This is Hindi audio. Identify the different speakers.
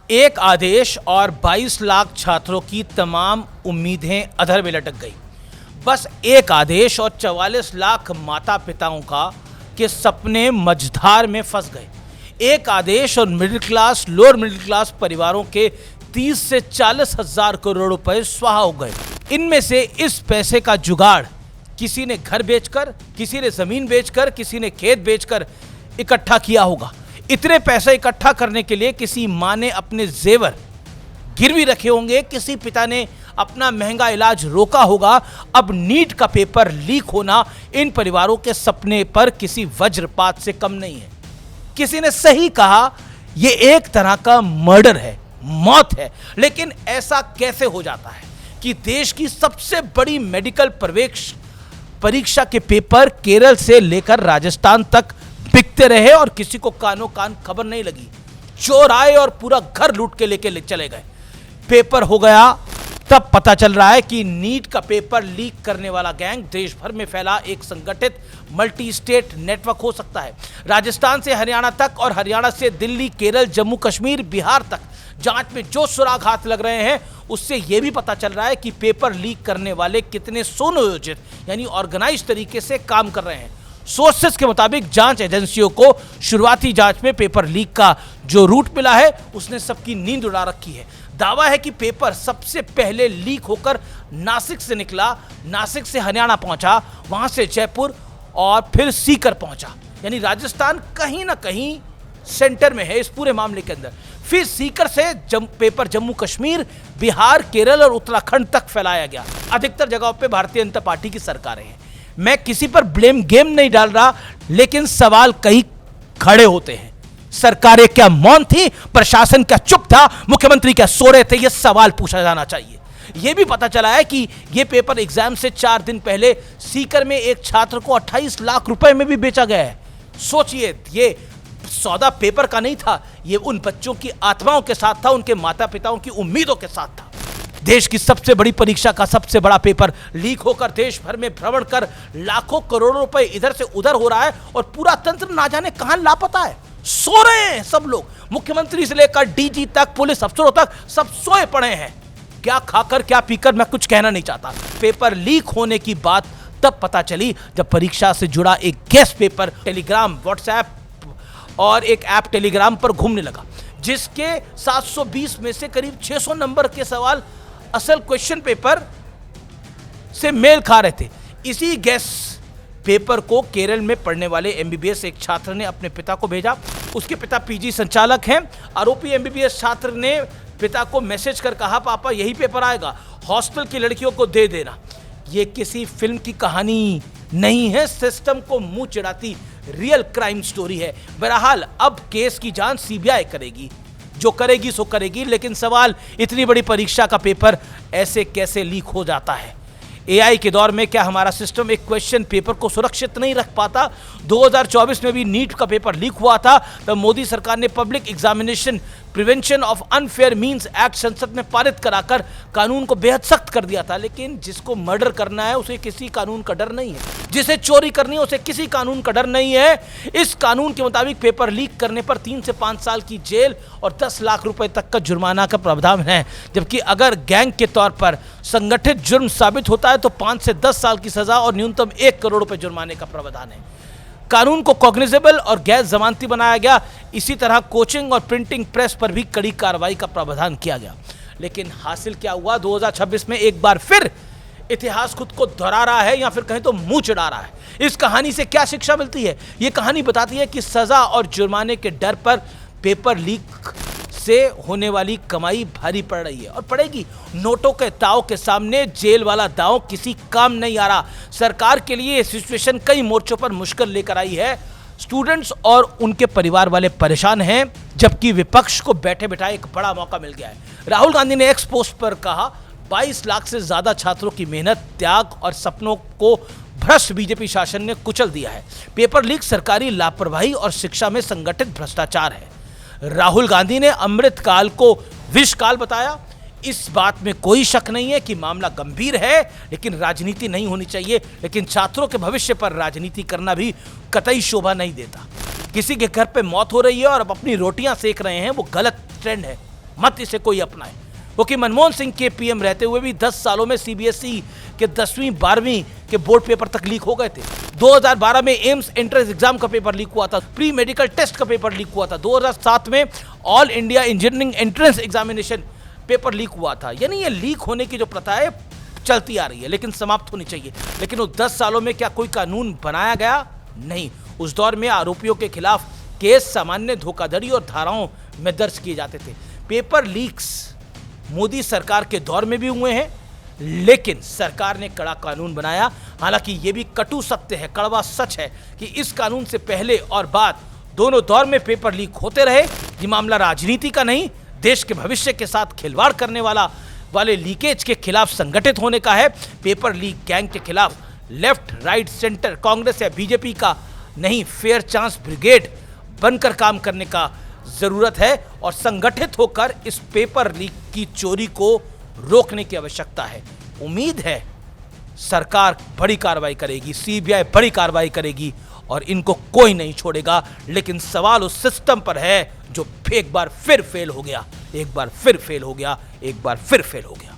Speaker 1: एक आदेश और 22 लाख छात्रों की तमाम उम्मीदें अधर में लटक गई। बस एक आदेश और 44 लाख माता पिताओं के सपने मझधार में फंस गए। एक आदेश और middle class, lower middle class परिवारों के 30 से 40 हजार करोड़ रुपए स्वाहा हो गए। इनमें से इस पैसे का जुगाड़ किसी ने घर बेचकर, किसी ने जमीन बेचकर, किसी ने खेत बेचकर इकट्ठा किया होगा। इतने पैसे इकट्ठा करने के लिए किसी माँ ने अपने जेवर गिरवी रखे होंगे, किसी पिता ने अपना महंगा इलाज रोका होगा। अब नीट का पेपर लीक होना इन परिवारों के सपने पर किसी वज्रपात से कम नहीं है। किसी ने सही कहा, यह एक तरह का मर्डर है, मौत है। लेकिन ऐसा कैसे हो जाता है कि देश की सबसे बड़ी मेडिकल प्रवेश परीक्षा के पेपर केरल से लेकर राजस्थान तक बिकते रहे और किसी को कानो कान खबर नहीं लगी। चोर आए और पूरा घर लूट के लेके चले गए। पेपर हो गया, तब पता चल रहा है कि नीट का पेपर लीक करने वाला गैंग देश भर में फैला एक संगठित मल्टी स्टेट नेटवर्क हो सकता है। राजस्थान से हरियाणा तक और हरियाणा से दिल्ली, केरल, जम्मू कश्मीर, बिहार तक जांच में जो सुराग हाथ लग रहे हैं, उससे यह भी पता चल रहा है कि पेपर लीक करने वाले कितने सुनियोजित यानी ऑर्गेनाइज तरीके से काम कर रहे हैं। सोर्सेस के मुताबिक जांच एजेंसियों को शुरुआती जांच में पेपर लीक का जो रूट मिला है, उसने सबकी नींद उड़ा रखी है। दावा है कि पेपर सबसे पहले लीक होकर नासिक से निकला, नासिक से हरियाणा पहुंचा, वहां से जयपुर और फिर सीकर पहुंचा। यानी राजस्थान कहीं ना कहीं सेंटर में है इस पूरे मामले के अंदर। फिर सीकर से पेपर जम्मू कश्मीर, बिहार, केरल और उत्तराखंड तक फैलाया गया। अधिकतर जगहों पे भारतीय जनता पार्टी की सरकारें हैं। मैं किसी पर ब्लेम गेम नहीं डाल रहा, लेकिन सवाल कई खड़े होते हैं। सरकारें क्या मौन थी? प्रशासन क्या चुप था? मुख्यमंत्री क्या सो रहे थे? यह सवाल पूछा जाना चाहिए। यह भी पता चला है कि यह पेपर एग्जाम से 4 दिन पहले सीकर में एक छात्र को 28 लाख रुपए में भी बेचा गया है। सोचिए, यह सौदा पेपर का नहीं था, यह उन बच्चों की आत्माओं के साथ था, उनके माता पिताओं की उम्मीदों के साथ था। देश की सबसे बड़ी परीक्षा का सबसे बड़ा पेपर लीक होकर देश भर में भ्रमण कर लाखों करोड़ों रुपए इधर से उधर हो रहा है और पूरा तंत्र ना जाने कहां लापता है। सो रहे हैं सब लोग, मुख्यमंत्री से लेकर डीजी तक, पुलिस अफसरों तक, सब सोए पड़े हैं। क्या खाकर क्या पीकर, मैं कुछ कहना नहीं चाहता। पेपर लीक होने की बात तब पता चली जब परीक्षा से जुड़ा एक गेस्ट पेपर टेलीग्राम, व्हाट्सएप और एक ऐप टेलीग्राम पर घूमने लगा, जिसके 720 में से करीब 600 नंबर के सवाल असल क्वेश्चन पेपर से मेल खा रहे थे। इसी गैस पेपर को केरल में पढ़ने वाले एमबीबीएस एक छात्र ने अपने पिता को भेजा। उसके पिता पीजी संचालक हैं। आरोपी एमबीबीएस छात्र ने पिता को मैसेज कर कहा, पापा यही पेपर आएगा, हॉस्टल की लड़कियों को दे देना। ये किसी फिल्म की कहानी नहीं है, सिस्टम को मुंह चिढ़ाती रियल क्राइम स्टोरी है। बहरहाल अब केस की जांच सीबीआई करेगी, जो करेगी सो करेगी। लेकिन सवाल, इतनी बड़ी परीक्षा का पेपर ऐसे कैसे लीक हो जाता है? एआई के दौर में क्या हमारा सिस्टम एक क्वेश्चन पेपर को सुरक्षित नहीं रख पाता? 2024 में भी नीट का पेपर लीक हुआ था, तब मोदी सरकार ने public examination prevention of unfair means act संसद में पारित कराकर कानून को बेहद सख्त कर दिया था। लेकिन जिसको मर्डर करना है उसे किसी कानून का डर नहीं है, जिसे चोरी करनी है उसे किसी कानून का डर नहीं है। इस कानून के मुताबिक पेपर लीक करने पर 3 से 5 साल की जेल और 10 लाख रुपए तक का जुर्माना का प्रावधान है। जबकि अगर गैंग के तौर पर संगठित जुर्म साबित होता है तो 5 से 10 साल की सजा और न्यूनतम 1 करोड़ रुपए जुर्माने का प्रावधान है। कानून को कॉग्निजेबल और गैर जमानती बनाया गया। इसी तरह कोचिंग और प्रिंटिंग प्रेस पर भी कड़ी कार्रवाई का प्रावधान किया गया। लेकिन हासिल क्या हुआ? 2026 में एक बार फिर इतिहास खुद को दोहरा रहा है, या फिर कहें तो मुंह चिढ़ा रहा है। इस कहानी से क्या शिक्षा मिलती है? ये कहानी बताती है कि सजा और जुर्माने के डर पर पेपर लीक से होने वाली कमाई भारी पड़ रही है और पड़ेगी। नोटों के दाव के सामने जेल वाला दाव किसी काम नहीं आ रहा। सरकार के लिए सिचुएशन कई मोर्चों पर मुश्किल लेकर आई है। स्टूडेंट्स और उनके परिवार वाले परेशान हैं, जबकि विपक्ष को बैठे बिठाए एक बड़ा मौका मिल गया है। राहुल गांधी ने एक्स पोस्ट पर कहा, 22 लाख से ज्यादा छात्रों की मेहनत, त्याग और सपनों को भ्रष्ट बीजेपी शासन ने कुचल दिया है। पेपर लीक सरकारी लापरवाही और शिक्षा में संगठित भ्रष्टाचार है। राहुल गांधी ने अमृत काल को विष काल बताया। इस बात में कोई शक नहीं है कि मामला गंभीर है, लेकिन राजनीति नहीं होनी चाहिए। लेकिन छात्रों के भविष्य पर राजनीति करना भी कतई शोभा नहीं देता। किसी के घर पे मौत हो रही है और अब अपनी रोटियां सेक रहे हैं, वो गलत ट्रेंड है, मत इसे कोई अपनाए, क्योंकि मनमोहन सिंह के पीएम रहते हुए भी 10 सालों में सीबीएसई के 10वीं 12वीं के बोर्ड पेपर तक लीक हो गए थे। 2012 में एम्स एंट्रेंस एग्जाम का पेपर लीक हुआ था, प्री मेडिकल टेस्ट का पेपर लीक हुआ था, 2007 में all India engineering entrance examination paper leak हुआ था। यानी ये लीक होने की जो प्रथा है चलती आ रही है, लेकिन समाप्त होनी चाहिए। लेकिन उस 10 सालों में क्या कोई कानून बनाया गया? नहीं। उस दौर में आरोपियों के खिलाफ केस सामान्य धोखाधड़ी और धाराओं में दर्ज किए जाते थे। पेपर लीक्स मोदी सरकार के दौर में भी हुए हैं, लेकिन सरकार ने कड़ा कानून बनाया। हालांकि यह भी कटु सत्य है, कड़वा सच है कि इस कानून से पहले और बाद दोनों दौर में पेपर लीक होते रहे। ये मामला राजनीति का नहीं, देश के भविष्य के साथ खिलवाड़ करने वाले लीकेज के खिलाफ संगठित होने का है। पेपर लीक गैंग के खिलाफ लेफ्ट, राइट, सेंटर, कांग्रेस या बीजेपी का नहीं, फेयर चांस ब्रिगेड बनकर काम करने का जरूरत है और संगठित होकर इस पेपर लीक की चोरी को रोकने की आवश्यकता है। उम्मीद है सरकार बड़ी कार्रवाई करेगी, सीबीआई बड़ी कार्रवाई करेगी और इनको कोई नहीं छोड़ेगा। लेकिन सवाल उस सिस्टम पर है जो एक बार फिर फेल हो गया, एक बार फिर फेल हो गया, एक बार फिर फेल हो गया।